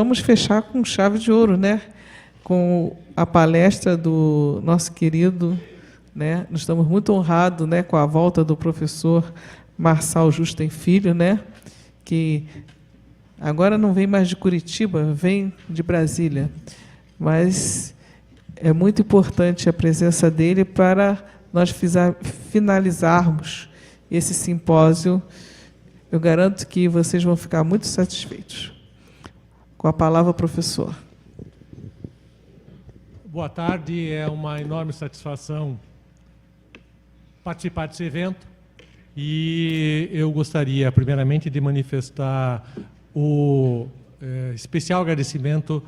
Vamos fechar com chave de ouro, né? Com a palestra do nosso querido, né? Nós estamos muito honrados, né, com a volta do professor Marçal Justen Filho, né? Que agora não vem mais de Curitiba, vem de Brasília. Mas é muito importante a presença dele para nós finalizarmos esse simpósio. Eu garanto que vocês vão ficar muito satisfeitos. Com a palavra, professor. Boa tarde, é uma enorme satisfação participar desse evento e eu gostaria, primeiramente, de manifestar o especial agradecimento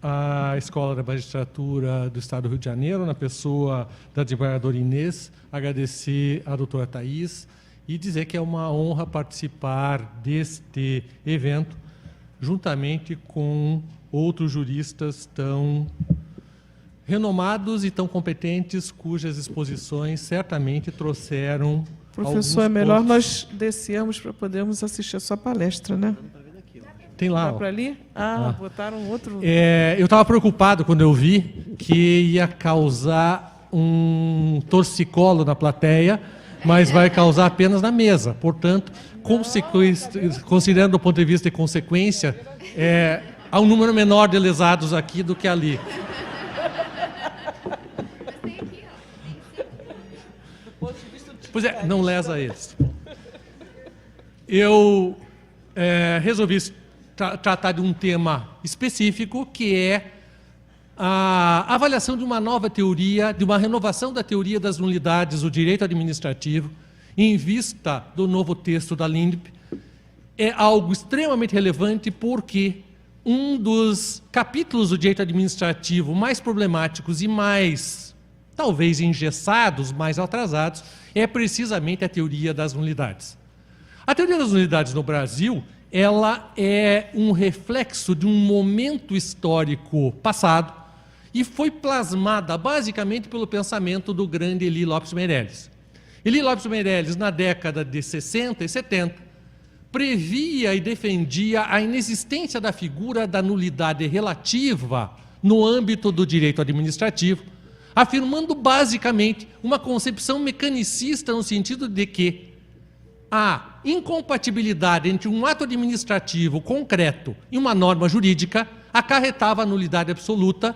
à Escola da Magistratura do Estado do Rio de Janeiro, na pessoa da desembargadora Inês, agradecer à doutora Thais e dizer que é uma honra participar deste evento, juntamente com outros juristas tão renomados e tão competentes, cujas exposições certamente trouxeram... Professor, é melhor nós descermos para podermos assistir a sua palestra, né? Tem lá. Vai para ali? Botaram outro... Eu estava preocupado quando eu vi que ia causar um torcicolo na plateia, mas vai causar apenas na mesa. Portanto, considerando do ponto de vista de consequência, há um número menor de lesados aqui do que ali. Pois é, não lesa eles. Eu resolvi tratar de um tema específico, que é a avaliação de uma nova teoria, de uma renovação da teoria das nulidades do direito administrativo, em vista do novo texto da LINDB. É algo extremamente relevante porque um dos capítulos do direito administrativo mais problemáticos e mais, talvez, engessados, mais atrasados, é precisamente a teoria das nulidades. A teoria das nulidades no Brasil, ela é um reflexo de um momento histórico passado e foi plasmada basicamente pelo pensamento do grande Elie Lopes Meireles. Elie Lopes Meireles, na década de 60 e 70, previa e defendia a inexistência da figura da nulidade relativa no âmbito do direito administrativo, afirmando basicamente uma concepção mecanicista no sentido de que a incompatibilidade entre um ato administrativo concreto e uma norma jurídica acarretava a nulidade absoluta,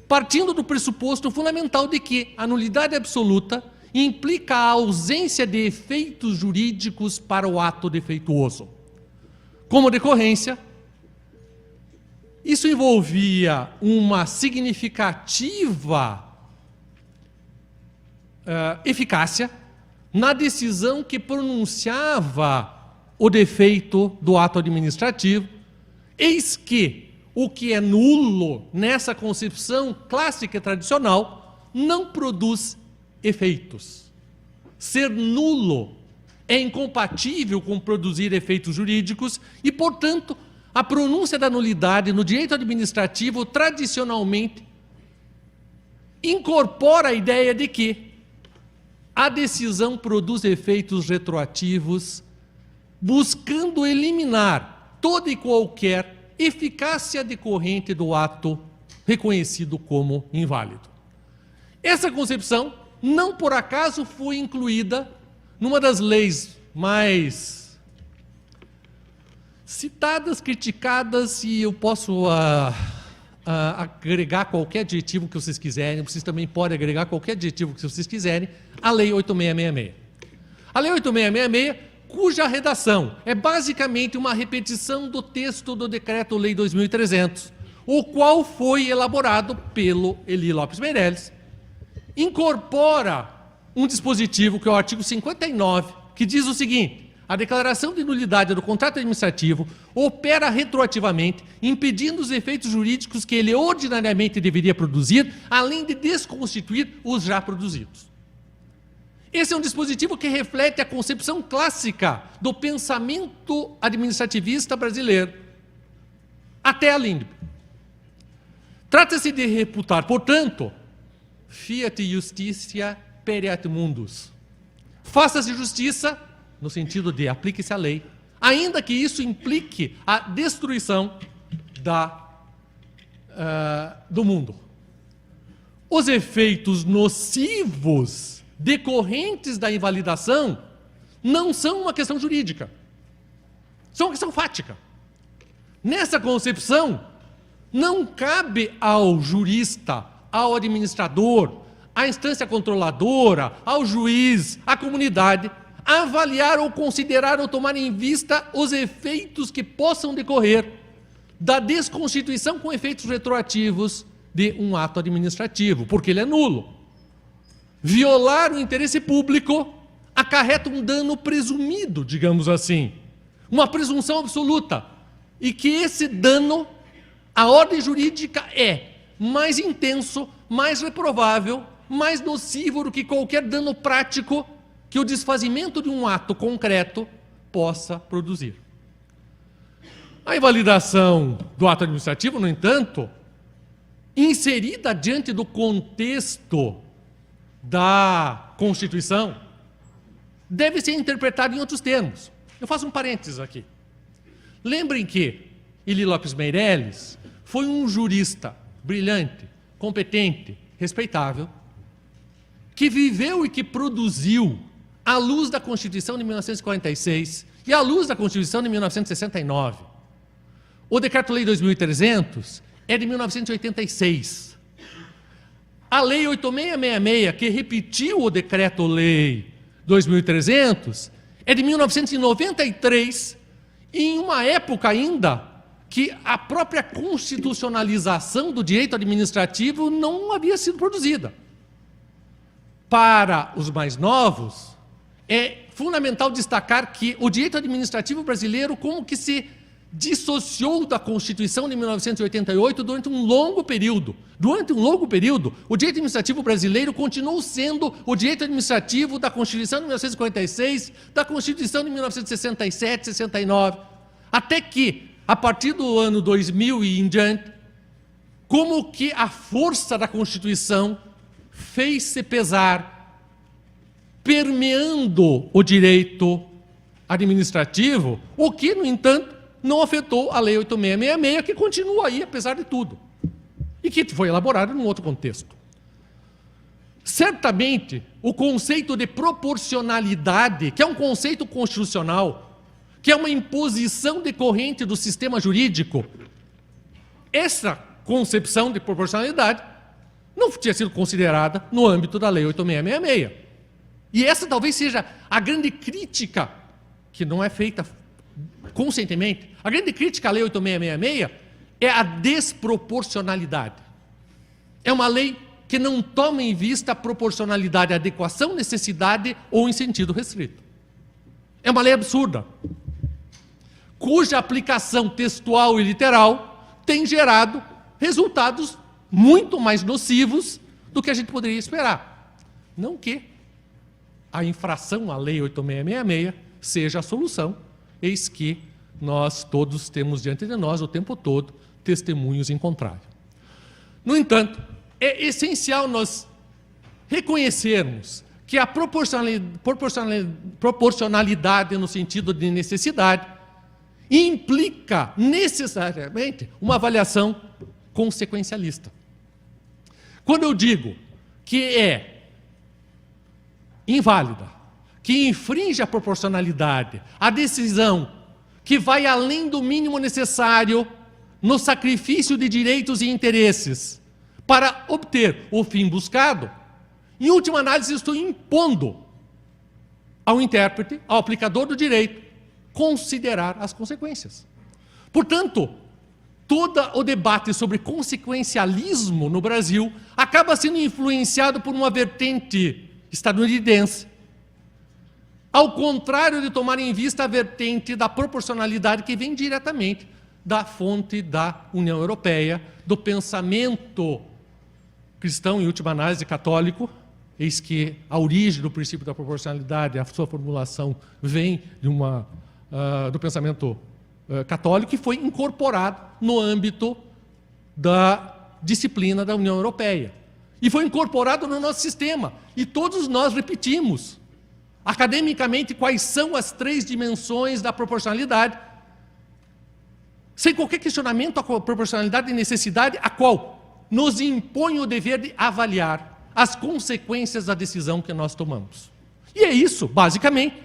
partindo do pressuposto fundamental de que a nulidade absoluta implica a ausência de efeitos jurídicos para o ato defeituoso. Como decorrência, isso envolvia uma significativa eficácia na decisão que pronunciava o defeito do ato administrativo, eis que o que é nulo nessa concepção clássica e tradicional não produz efeitos. Ser nulo é incompatível com produzir efeitos jurídicos e, portanto, a pronúncia da nulidade no direito administrativo tradicionalmente incorpora a ideia de que a decisão produz efeitos retroativos, buscando eliminar toda e qualquer eficácia decorrente do ato reconhecido como inválido. Essa concepção, não por acaso, foi incluída numa das leis mais citadas, criticadas, e eu posso agregar qualquer adjetivo que vocês quiserem, vocês também podem agregar qualquer adjetivo que vocês quiserem, a Lei 8666. A Lei 8666, cuja redação é basicamente uma repetição do texto do Decreto-Lei 2300, o qual foi elaborado pelo Elie Lopes Meireles, incorpora um dispositivo, que é o artigo 59, que diz o seguinte: a declaração de nulidade do contrato administrativo opera retroativamente, impedindo os efeitos jurídicos que ele ordinariamente deveria produzir, além de desconstituir os já produzidos. Esse é um dispositivo que reflete a concepção clássica do pensamento administrativista brasileiro, até a LINDB. Trata-se de reputar, portanto, fiat justitia pereat mundus. Faça-se justiça, no sentido de aplique-se a lei, ainda que isso implique a destruição do mundo. Os efeitos nocivos decorrentes da invalidação não são uma questão jurídica, são uma questão fática. Nessa concepção, não cabe ao jurista, ao administrador, à instância controladora, ao juiz, à comunidade, avaliar ou considerar ou tomar em vista os efeitos que possam decorrer da desconstituição com efeitos retroativos de um ato administrativo, porque ele é nulo. Violar o interesse público acarreta um dano presumido, digamos assim, uma presunção absoluta, e que esse dano, a ordem jurídica é mais intenso, mais reprovável, mais nocivo do que qualquer dano prático que o desfazimento de um ato concreto possa produzir. A invalidação do ato administrativo, no entanto, inserida diante do contexto da Constituição, deve ser interpretada em outros termos. Eu faço um parênteses aqui. Lembrem que Ili Lopes Meireles foi um jurista brilhante, competente, respeitável, que viveu e que produziu, à luz da Constituição de 1946 e à luz da Constituição de 1969. O Decreto-Lei 2300 é de 1986. A Lei 8666, que repetiu o Decreto-Lei 2300, é de 1993, em uma época ainda que a própria constitucionalização do direito administrativo não havia sido produzida. Para os mais novos, é fundamental destacar que o direito administrativo brasileiro como que se dissociou da Constituição de 1988 durante um longo período. Durante um longo período, o direito administrativo brasileiro continuou sendo o direito administrativo da Constituição de 1946, da Constituição de 1967, 69, até que, a partir do ano 2000 e em diante, como que a força da Constituição fez-se pesar, permeando o direito administrativo, o que, no entanto, não afetou a Lei 8666, que continua aí, apesar de tudo, e que foi elaborada num outro contexto. Certamente, o conceito de proporcionalidade, que é um conceito constitucional, que é uma imposição decorrente do sistema jurídico, essa concepção de proporcionalidade não tinha sido considerada no âmbito da Lei 8666. E essa talvez seja a grande crítica, que não é feita conscientemente, a grande crítica à Lei 8666 é a desproporcionalidade. É uma lei que não toma em vista a proporcionalidade, adequação, necessidade ou em sentido restrito. É uma lei absurda, cuja aplicação textual e literal tem gerado resultados muito mais nocivos do que a gente poderia esperar. Não que a infração à Lei 8666 seja a solução, eis que nós todos temos diante de nós o tempo todo testemunhos em contrário. No entanto, é essencial nós reconhecermos que a proporcionalidade no sentido de necessidade implica necessariamente uma avaliação consequencialista. Quando eu digo que é inválida, que infringe a proporcionalidade, a decisão que vai além do mínimo necessário no sacrifício de direitos e interesses para obter o fim buscado, em última análise estou impondo ao intérprete, ao aplicador do direito, considerar as consequências. Portanto, todo o debate sobre consequencialismo no Brasil acaba sendo influenciado por uma vertente estadunidense, ao contrário de tomar em vista a vertente da proporcionalidade que vem diretamente da fonte da União Europeia, do pensamento cristão, em última análise, católico. Eis que a origem do princípio da proporcionalidade, a sua formulação, vem de do pensamento católico e foi incorporado no âmbito da disciplina da União Europeia. E foi incorporado no nosso sistema. E todos nós repetimos, academicamente, quais são as 3 dimensões da proporcionalidade. sem qualquer questionamento, a proporcionalidade e necessidade, a qual nos impõe o dever de avaliar as consequências da decisão que nós tomamos. E é isso, basicamente,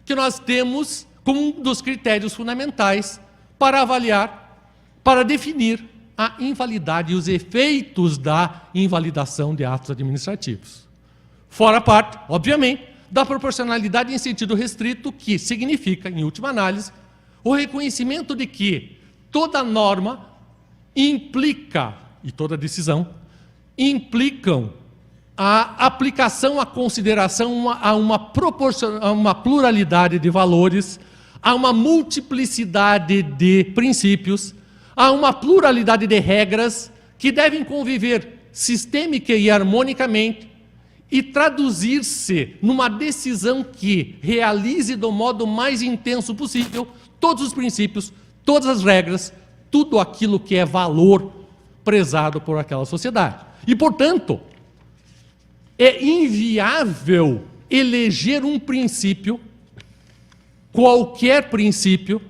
que nós temos como um dos critérios fundamentais para avaliar, para definir a invalidade e os efeitos da invalidação de atos administrativos. Fora a parte, obviamente, da proporcionalidade em sentido restrito, que significa, em última análise, o reconhecimento de que toda norma implica, e toda decisão, implicam a aplicação, a consideração a uma pluralidade de valores, a uma multiplicidade de princípios, a uma pluralidade de regras que devem conviver sistêmica e harmonicamente e traduzir-se numa decisão que realize do modo mais intenso possível todos os princípios, todas as regras, tudo aquilo que é valor prezado por aquela sociedade. E, portanto, é inviável eleger um princípio, qualquer princípio,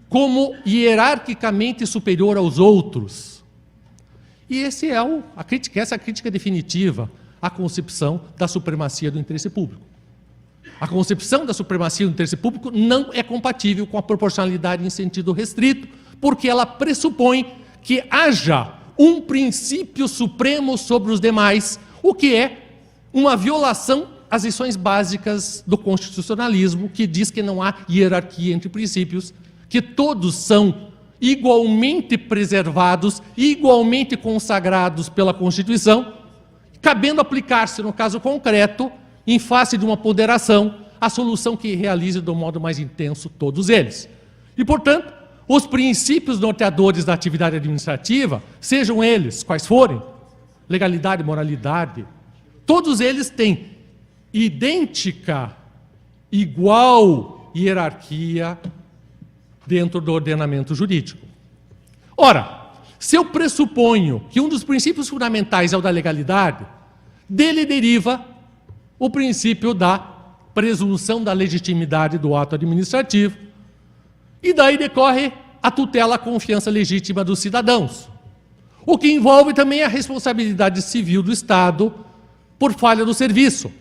como hierarquicamente superior aos outros. E essa é a crítica definitiva à concepção da supremacia do interesse público. A concepção da supremacia do interesse público não é compatível com a proporcionalidade em sentido restrito, porque ela pressupõe que haja um princípio supremo sobre os demais, o que é uma violação às lições básicas do constitucionalismo, que diz que não há hierarquia entre princípios, que todos são igualmente preservados, igualmente consagrados pela Constituição, cabendo aplicar-se, no caso concreto, em face de uma ponderação, a solução que realize do modo mais intenso todos eles. E, portanto, os princípios norteadores da atividade administrativa, sejam eles quais forem, legalidade, moralidade, todos eles têm idêntica, igual hierarquia dentro do ordenamento jurídico. Ora, se eu pressuponho que um dos princípios fundamentais é o da legalidade, dele deriva o princípio da presunção da legitimidade do ato administrativo, e daí decorre a tutela à confiança legítima dos cidadãos, o que envolve também a responsabilidade civil do Estado por falha do serviço.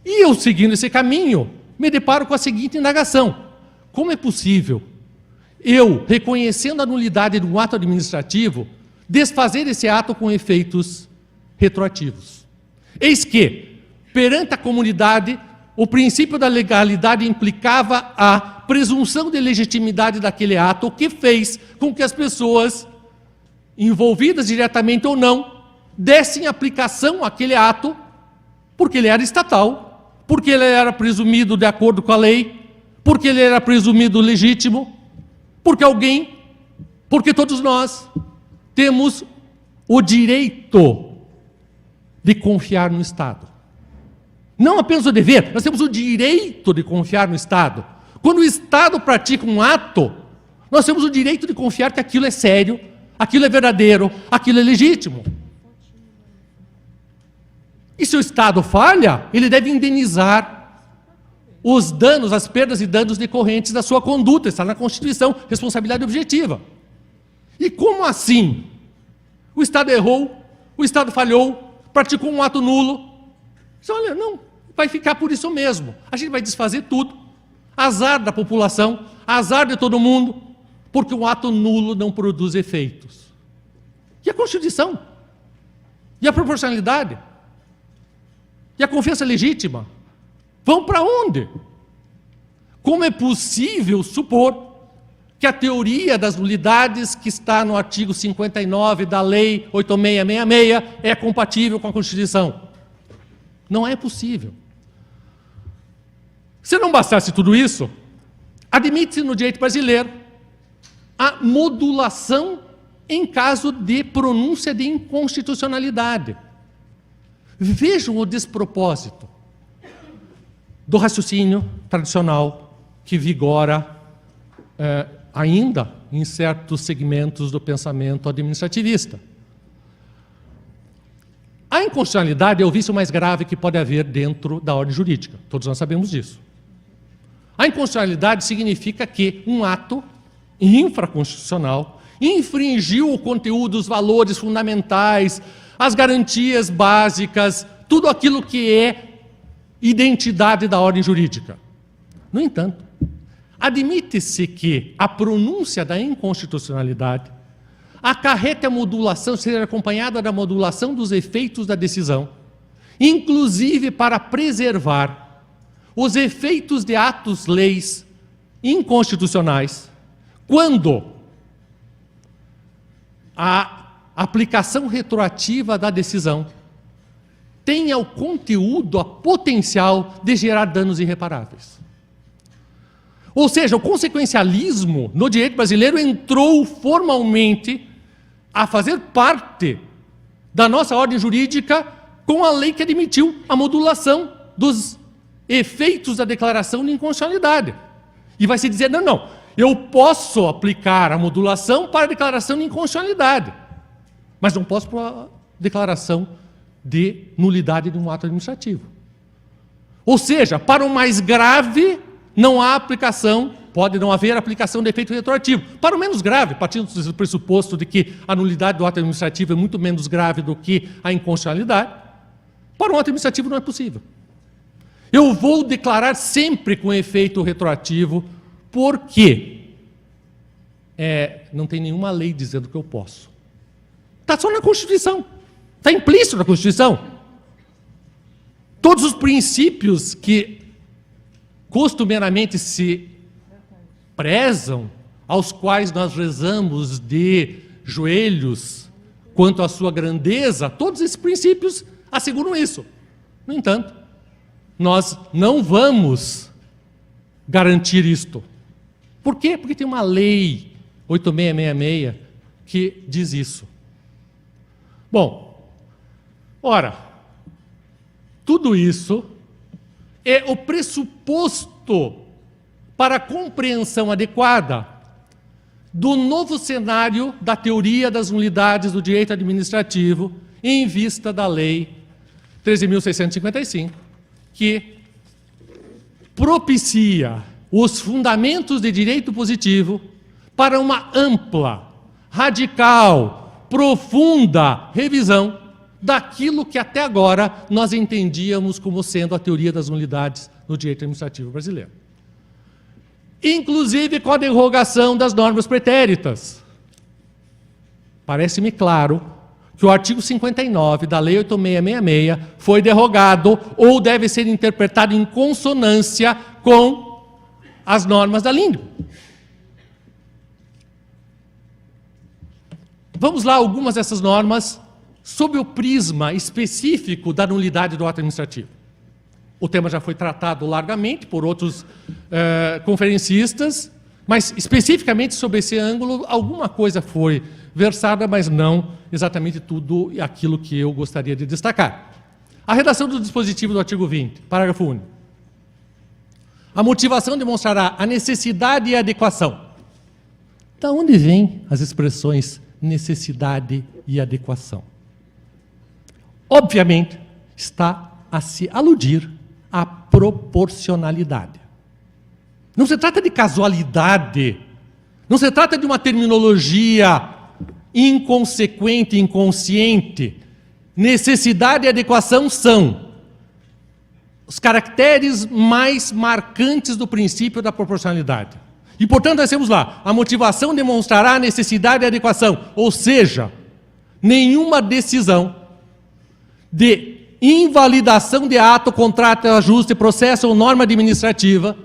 E eu, seguindo esse caminho, me deparo com a seguinte indagação: como é possível eu, reconhecendo a nulidade de um ato administrativo, desfazer esse ato com efeitos retroativos? Eis que, perante a comunidade, o princípio da legalidade implicava a presunção de legitimidade daquele ato, o que fez com que as pessoas, envolvidas diretamente ou não, dessem aplicação àquele ato, porque ele era estatal, porque ele era presumido de acordo com a lei, porque ele era presumido legítimo, porque todos nós temos o direito de confiar no Estado. Não apenas o dever, nós temos o direito de confiar no Estado. Quando o Estado pratica um ato, nós temos o direito de confiar que aquilo é sério, aquilo é verdadeiro, aquilo é legítimo. E se o Estado falha, ele deve indenizar os danos, as perdas e danos decorrentes da sua conduta. Está na Constituição, responsabilidade objetiva. E como assim? O Estado errou, o Estado falhou, praticou um ato nulo. Diz, olha, não, vai ficar por isso mesmo. A gente vai desfazer tudo. Azar da população, azar de todo mundo, porque um ato nulo não produz efeitos. E a Constituição? E a proporcionalidade? E a confiança legítima? Vão para onde? Como é possível supor que a teoria das nulidades que está no artigo 59 da Lei 8666 é compatível com a Constituição? Não é possível. Se não bastasse tudo isso, admite-se no direito brasileiro a modulação em caso de pronúncia de inconstitucionalidade. Vejam o despropósito do raciocínio tradicional que vigora ainda em certos segmentos do pensamento administrativista. A inconstitucionalidade é o vício mais grave que pode haver dentro da ordem jurídica. Todos nós sabemos disso. A inconstitucionalidade significa que um ato infraconstitucional, infringiu o conteúdo, os valores fundamentais, as garantias básicas, tudo aquilo que é identidade da ordem jurídica. No entanto, admite-se que a pronúncia da inconstitucionalidade acarrete a modulação, seja acompanhada da modulação dos efeitos da decisão, inclusive para preservar os efeitos de atos-leis inconstitucionais, quando a aplicação retroativa da decisão tenha o conteúdo, a potencial de gerar danos irreparáveis. Ou seja, o consequencialismo no direito brasileiro entrou formalmente a fazer parte da nossa ordem jurídica com a lei que admitiu a modulação dos efeitos da declaração de inconstitucionalidade. E vai se dizer, não, eu posso aplicar a modulação para a declaração de inconstitucionalidade, mas não posso para a declaração de nulidade de um ato administrativo. Ou seja, para o mais grave, não há aplicação, pode não haver aplicação de efeito retroativo. Para o menos grave, partindo do pressuposto de que a nulidade do ato administrativo é muito menos grave do que a inconstitucionalidade, para um ato administrativo não é possível. Eu vou declarar sempre com efeito retroativo, porque não tem nenhuma lei dizendo que eu posso. Está só na Constituição. Está implícito na Constituição. Todos os princípios que costumeiramente se prezam, aos quais nós rezamos de joelhos quanto à sua grandeza, todos esses princípios asseguram isso. No entanto, nós não vamos garantir isto. Por quê? Porque tem uma lei 8666 que diz isso. Bom, ora, tudo isso é o pressuposto para a compreensão adequada do novo cenário da teoria das nulidades do direito administrativo em vista da Lei 13.655, que propicia os fundamentos de direito positivo para uma ampla, radical, profunda revisão daquilo que até agora nós entendíamos como sendo a teoria das nulidades no direito administrativo brasileiro. Inclusive com a derrogação das normas pretéritas. Parece-me claro que o artigo 59 da Lei 8666 foi derrogado ou deve ser interpretado em consonância com as normas da língua. Vamos lá, algumas dessas normas sob o prisma específico da nulidade do ato administrativo. O tema já foi tratado largamente por outros conferencistas, mas especificamente sob esse ângulo, alguma coisa foi versada, mas não exatamente tudo aquilo que eu gostaria de destacar. A redação do dispositivo do artigo 20, parágrafo único. A motivação demonstrará a necessidade e a adequação. Da onde vêm as expressões necessidade e adequação? Obviamente, está a se aludir à proporcionalidade. Não se trata de casualidade, não se trata de uma terminologia inconsequente, inconsciente. Necessidade e adequação são os caracteres mais marcantes do princípio da proporcionalidade. E, portanto, nós temos lá, a motivação demonstrará a necessidade e adequação, ou seja, nenhuma decisão de invalidação de ato, contrato, ajuste, processo ou norma administrativa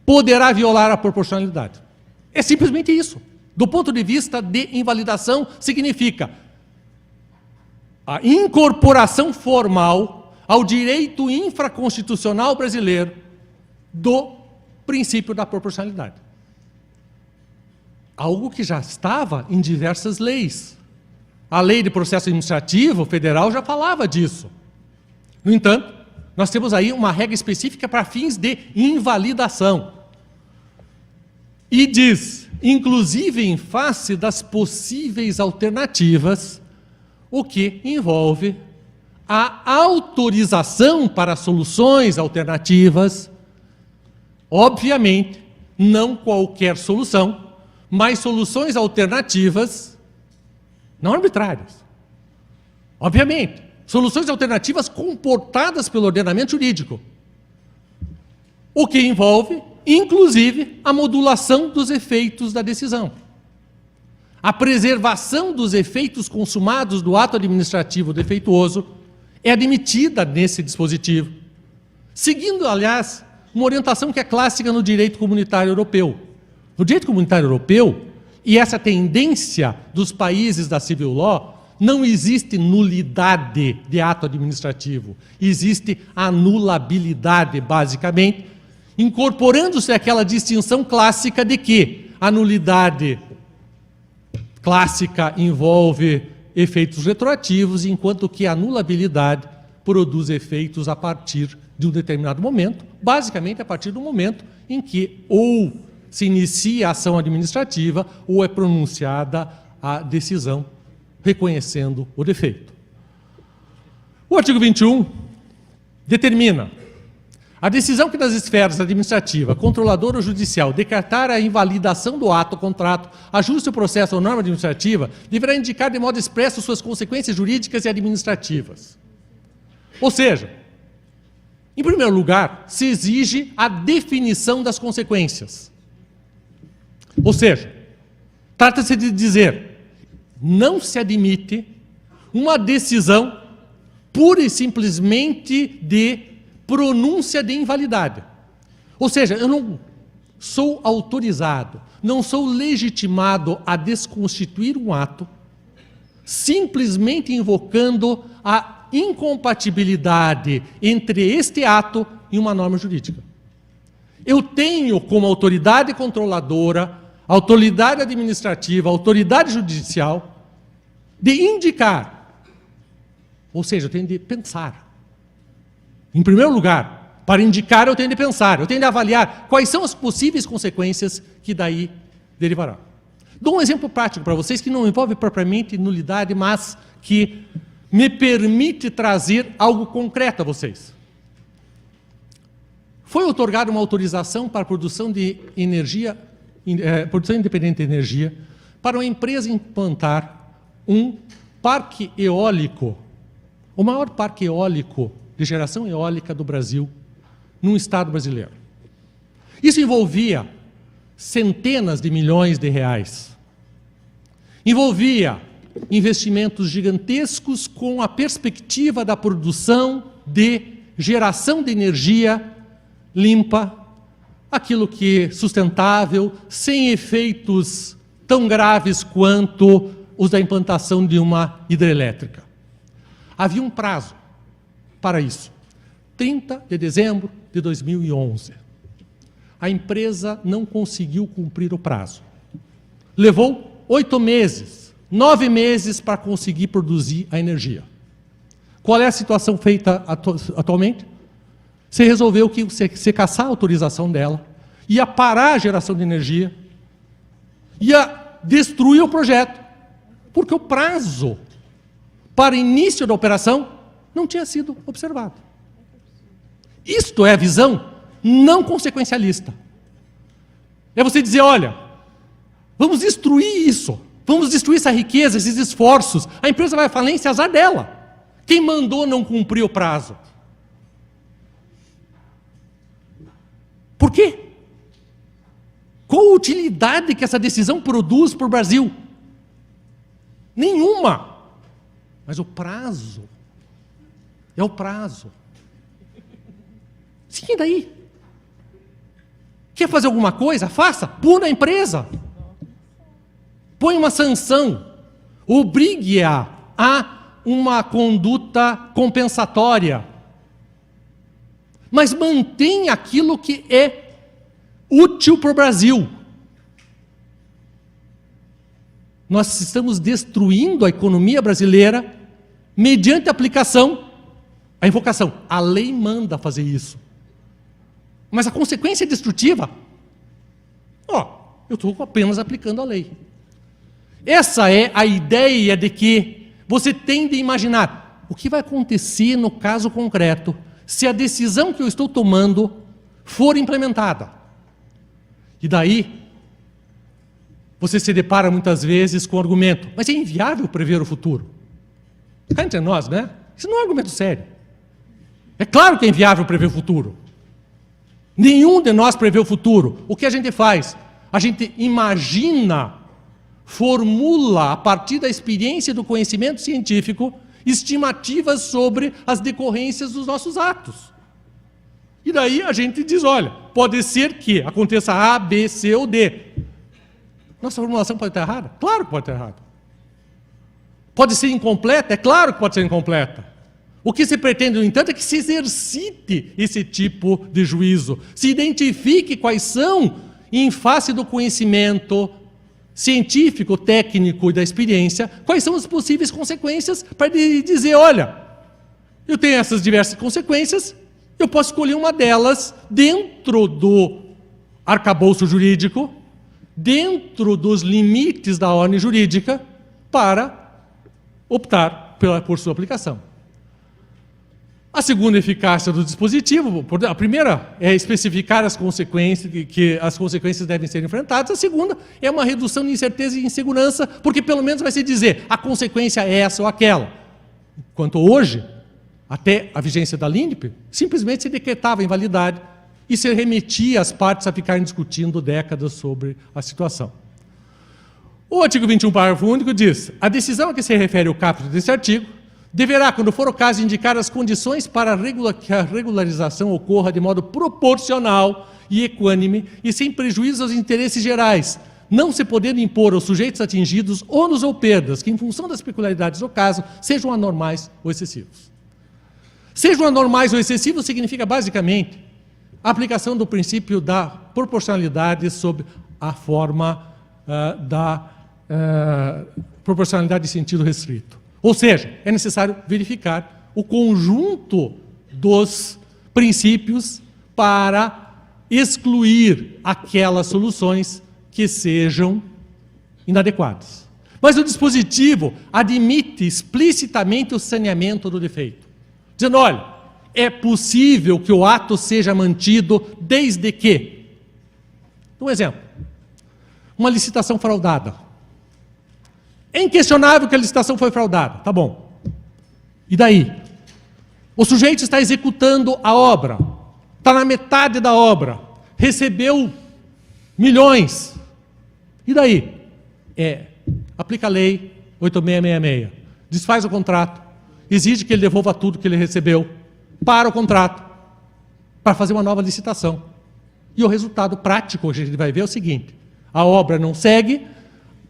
poderá violar a proporcionalidade. É simplesmente isso. Do ponto de vista de invalidação, significa a incorporação formal ao direito infraconstitucional brasileiro do princípio da proporcionalidade. Algo que já estava em diversas leis. A Lei de Processo Administrativo Federal já falava disso. No entanto, nós temos aí uma regra específica para fins de invalidação. E diz, inclusive em face das possíveis alternativas, o que envolve a autorização para soluções alternativas, obviamente, não qualquer solução, mas soluções alternativas não arbitrárias. Obviamente, soluções alternativas comportadas pelo ordenamento jurídico, o que envolve, inclusive, a modulação dos efeitos da decisão. A preservação dos efeitos consumados do ato administrativo defeituoso é admitida nesse dispositivo, seguindo, aliás, uma orientação que é clássica no direito comunitário europeu. No direito comunitário europeu, e essa tendência dos países da civil law, não existe nulidade de ato administrativo, existe anulabilidade, basicamente, incorporando-se aquela distinção clássica de que a nulidade clássica envolve efeitos retroativos, enquanto que a anulabilidade produz efeitos a partir de um determinado momento, basicamente a partir do momento em que ou se inicia a ação administrativa ou é pronunciada a decisão reconhecendo o defeito. O artigo 21 determina a decisão que nas esferas administrativa, controladora ou judicial decretar a invalidação do ato ou contrato, ajuste o processo ou norma administrativa, deverá indicar de modo expresso suas consequências jurídicas e administrativas. Ou seja, em primeiro lugar, se exige a definição das consequências. Ou seja, trata-se de dizer, não se admite uma decisão pura e simplesmente de pronúncia de invalidade. Ou seja, eu não sou autorizado, não sou legitimado a desconstituir um ato, simplesmente invocando a incompatibilidade entre este ato e uma norma jurídica. Eu tenho como autoridade controladora, autoridade administrativa, autoridade judicial, de indicar, ou seja, eu tenho de pensar. Em primeiro lugar, para indicar eu tenho de pensar, eu tenho de avaliar quais são as possíveis consequências que daí derivarão. Dou um exemplo prático para vocês que não envolve propriamente nulidade, mas que me permite trazer algo concreto a vocês. Foi outorgada uma autorização para a produção de energia, produção independente de energia, para uma empresa implantar um parque eólico, o maior parque eólico de geração eólica do Brasil, num estado brasileiro. Isso envolvia centenas de milhões de reais. Envolvia investimentos gigantescos com a perspectiva da produção de geração de energia limpa, aquilo que é sustentável, sem efeitos tão graves quanto os da implantação de uma hidrelétrica. Havia um prazo para isso, 30 de dezembro de 2011. A empresa não conseguiu cumprir o prazo. Levou 8 meses, 9 meses para conseguir produzir a energia. Qual é a situação feita atualmente? Você resolveu que você caçar a autorização dela, ia parar a geração de energia, ia destruir o projeto, porque o prazo para início da operação não tinha sido observado. Isto é a visão não consequencialista. É você dizer, olha, vamos destruir isso, vamos destruir essa riqueza, esses esforços, a empresa vai à falência, azar dela. Quem mandou não cumprir o prazo? Por quê? Qual a utilidade que essa decisão produz para o Brasil? Nenhuma. Mas o prazo é o prazo. Sim, e daí? Quer fazer alguma coisa? Faça. Puna a empresa. Põe uma sanção. Obrigue-a a uma conduta compensatória. Mas mantenha aquilo que é útil para o Brasil. Nós estamos destruindo a economia brasileira mediante a aplicação, a invocação. A lei manda fazer isso. Mas a consequência é destrutiva. Eu estou apenas aplicando a lei. Essa é a ideia de que você tem de imaginar o que vai acontecer no caso concreto se a decisão que eu estou tomando for implementada. E daí, você se depara muitas vezes com o argumento, mas é inviável prever o futuro. Cá entre nós, né? Isso não é um argumento sério. É claro que é inviável prever o futuro. Nenhum de nós prevê o futuro. O que a gente faz? A gente imagina, formula, a partir da experiência e do conhecimento científico, estimativas sobre as decorrências dos nossos atos. E daí a gente diz, olha, pode ser que aconteça A, B, C ou D. Nossa formulação pode estar errada? Claro que pode estar errada. Pode ser incompleta? É claro que pode ser incompleta. O que se pretende, no entanto, é que se exercite esse tipo de juízo, se identifique quais são, em face do conhecimento científico, técnico e da experiência, quais são as possíveis consequências para dizer, olha, eu tenho essas diversas consequências, eu posso escolher uma delas dentro do arcabouço jurídico, dentro dos limites da ordem jurídica, para optar por sua aplicação. A segunda eficácia do dispositivo, a primeira é especificar as consequências, que as consequências devem ser enfrentadas. A segunda é uma redução de incerteza e insegurança, porque pelo menos vai se dizer, a consequência é essa ou aquela. Enquanto hoje, até a vigência da LINDP, simplesmente se decretava a invalidade e se remetia as partes a ficarem discutindo décadas sobre a situação. O artigo 21, parágrafo único, diz, a decisão a que se refere o caput desse artigo deverá, quando for o caso, indicar as condições para que a regularização ocorra de modo proporcional e equânime e sem prejuízo aos interesses gerais, não se podendo impor aos sujeitos atingidos ônus ou perdas que, em função das peculiaridades do caso, sejam anormais ou excessivos. Sejam anormais ou excessivos significa, basicamente, a aplicação do princípio da proporcionalidade sob a forma da proporcionalidade de sentido restrito. Ou seja, é necessário verificar o conjunto dos princípios para excluir aquelas soluções que sejam inadequadas. Mas o dispositivo admite explicitamente o saneamento do defeito, dizendo, olha, é possível que o ato seja mantido desde que... Um exemplo, uma licitação fraudada. É inquestionável que a licitação foi fraudada, tá bom. E daí? O sujeito está executando a obra, está na metade da obra, recebeu milhões. E daí? Aplica a lei 8666, desfaz o contrato, exige que ele devolva tudo que ele recebeu, para o contrato, para fazer uma nova licitação. E o resultado prático, que a gente vai ver, é o seguinte, a obra não segue,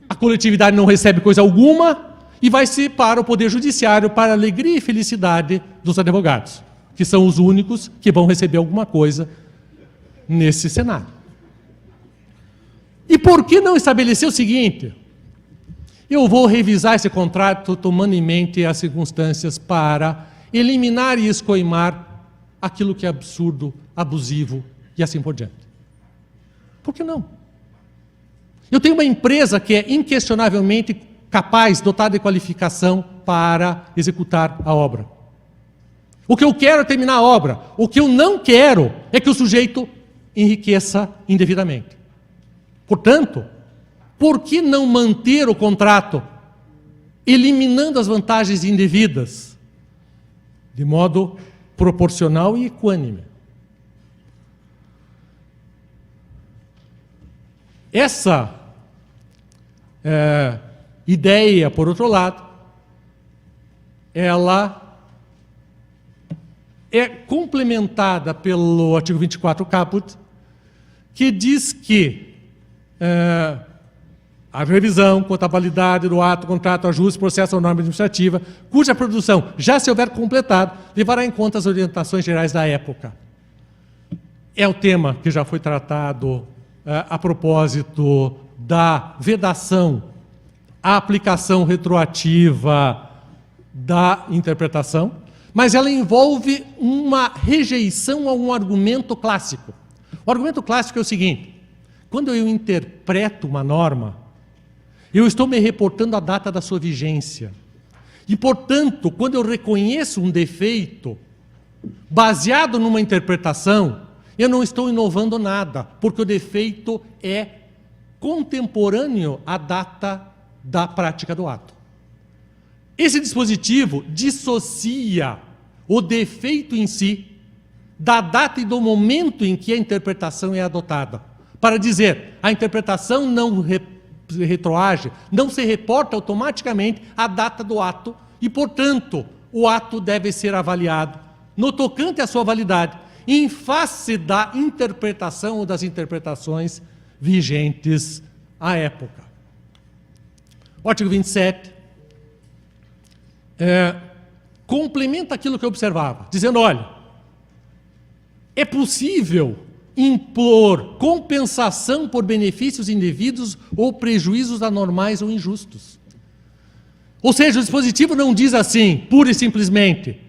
a coletividade não recebe coisa alguma e vai-se para o Poder Judiciário para a alegria e felicidade dos advogados, que são os únicos que vão receber alguma coisa nesse cenário. E por que não estabelecer o seguinte? Eu vou revisar esse contrato tomando em mente as circunstâncias para eliminar e escoimar aquilo que é absurdo, abusivo e assim por diante. Por que não? Eu tenho uma empresa que é inquestionavelmente capaz, dotada de qualificação para executar a obra. O que eu quero é terminar a obra. O que eu não quero é que o sujeito enriqueça indevidamente. Portanto, por que não manter o contrato eliminando as vantagens indevidas de modo proporcional e equânime? Essa ideia, por outro lado, ela é complementada pelo artigo 24 caput, que diz que a revisão, contabilidade do ato, contrato, ajuste, processo ou norma administrativa, cuja produção já se houver completado, levará em conta as orientações gerais da época. É o tema que já foi tratado a propósito da vedação, a aplicação retroativa da interpretação, mas ela envolve uma rejeição a um argumento clássico. O argumento clássico é o seguinte, quando eu interpreto uma norma, eu estou me reportando à data da sua vigência. E, portanto, quando eu reconheço um defeito baseado numa interpretação, eu não estou inovando nada, porque o defeito é contemporâneo à data da prática do ato. Esse dispositivo dissocia o defeito em si da data e do momento em que a interpretação é adotada. Para dizer, a interpretação não retroage, não se reporta automaticamente à data do ato e, portanto, o ato deve ser avaliado no tocante à sua validade, em face da interpretação ou das interpretações vigentes à época. O artigo 27 complementa aquilo que eu observava, dizendo, olha, é possível impor compensação por benefícios indevidos ou prejuízos anormais ou injustos. Ou seja, o dispositivo não diz assim, pura e simplesmente,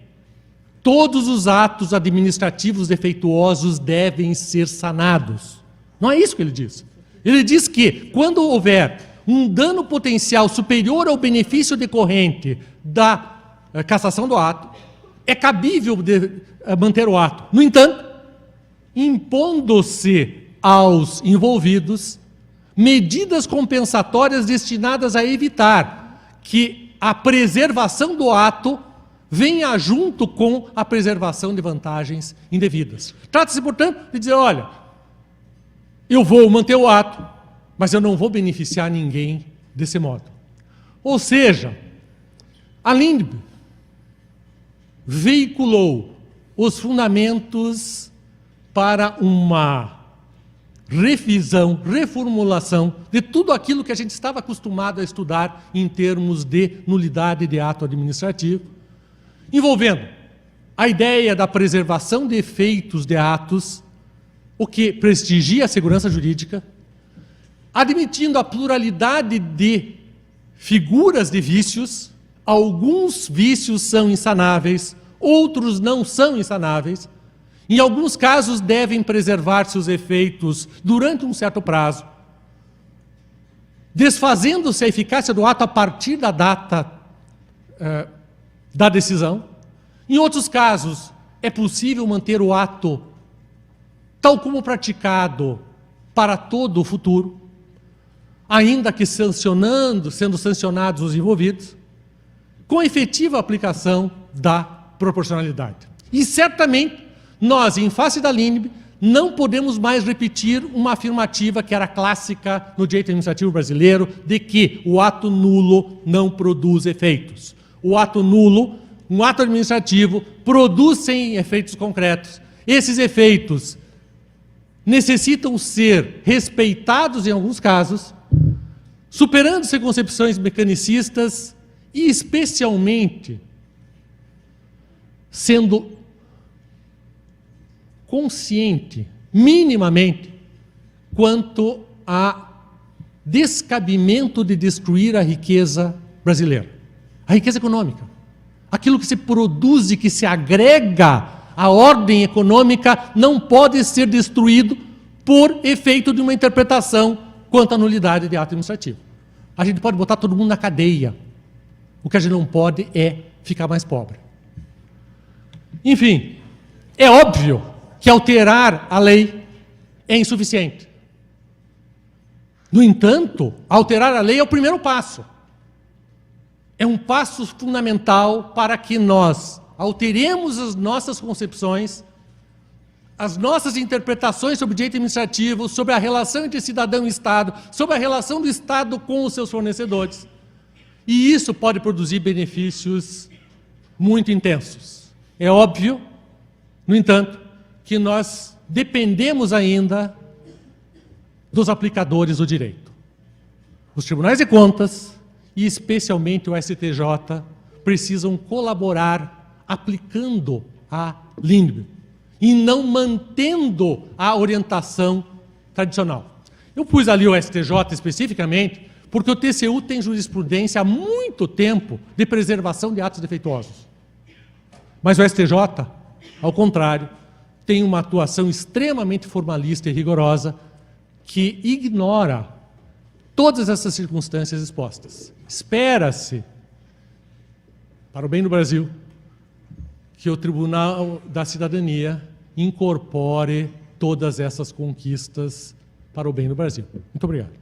todos os atos administrativos defeituosos devem ser sanados. Não é isso que ele diz. Ele diz que, quando houver um dano potencial superior ao benefício decorrente da cassação do ato, é cabível manter o ato. No entanto, impondo-se aos envolvidos medidas compensatórias destinadas a evitar que a preservação do ato venha junto com a preservação de vantagens indevidas. Trata-se, portanto, de dizer, olha, eu vou manter o ato, mas eu não vou beneficiar ninguém desse modo. Ou seja, a Lindbe veiculou os fundamentos para uma revisão, reformulação de tudo aquilo que a gente estava acostumado a estudar em termos de nulidade de ato administrativo, envolvendo a ideia da preservação de efeitos de atos, o que prestigia a segurança jurídica, admitindo a pluralidade de figuras de vícios. Alguns vícios são insanáveis, outros não são insanáveis. Em alguns casos devem preservar-se os efeitos durante um certo prazo, desfazendo-se a eficácia do ato a partir da data da decisão. Em outros casos, é possível manter o ato tal como praticado para todo o futuro, ainda que sendo sancionados os envolvidos, com efetiva aplicação da proporcionalidade. E certamente, nós, em face da Lindbe, não podemos mais repetir uma afirmativa que era clássica no direito administrativo brasileiro, de que o ato nulo não produz efeitos. O ato nulo, um ato administrativo, produz sem efeitos concretos. Esses efeitos necessitam ser respeitados em alguns casos, superando-se concepções mecanicistas e, especialmente, sendo consciente, minimamente, quanto a descabimento de destruir a riqueza brasileira. A riqueza econômica. Aquilo que se produz e que se agrega à ordem econômica não pode ser destruído por efeito de uma interpretação quanto à nulidade de ato administrativo. A gente pode botar todo mundo na cadeia. O que a gente não pode é ficar mais pobre. Enfim, é óbvio que alterar a lei é insuficiente. No entanto, alterar a lei é o primeiro passo. É um passo fundamental para que nós alteremos as nossas concepções, as nossas interpretações sobre o direito administrativo, sobre a relação entre cidadão e Estado, sobre a relação do Estado com os seus fornecedores. E isso pode produzir benefícios muito intensos. É óbvio, no entanto, que nós dependemos ainda dos aplicadores do direito. Os tribunais de contas, e especialmente o STJ, precisam colaborar aplicando a Lindbe e não mantendo a orientação tradicional. Eu pus ali o STJ especificamente porque o TCU tem jurisprudência há muito tempo de preservação de atos defeituosos. Mas o STJ, ao contrário, tem uma atuação extremamente formalista e rigorosa que ignora todas essas circunstâncias expostas. Espera-se, para o bem do Brasil, que o Tribunal da Cidadania incorpore todas essas conquistas para o bem do Brasil. Muito obrigado.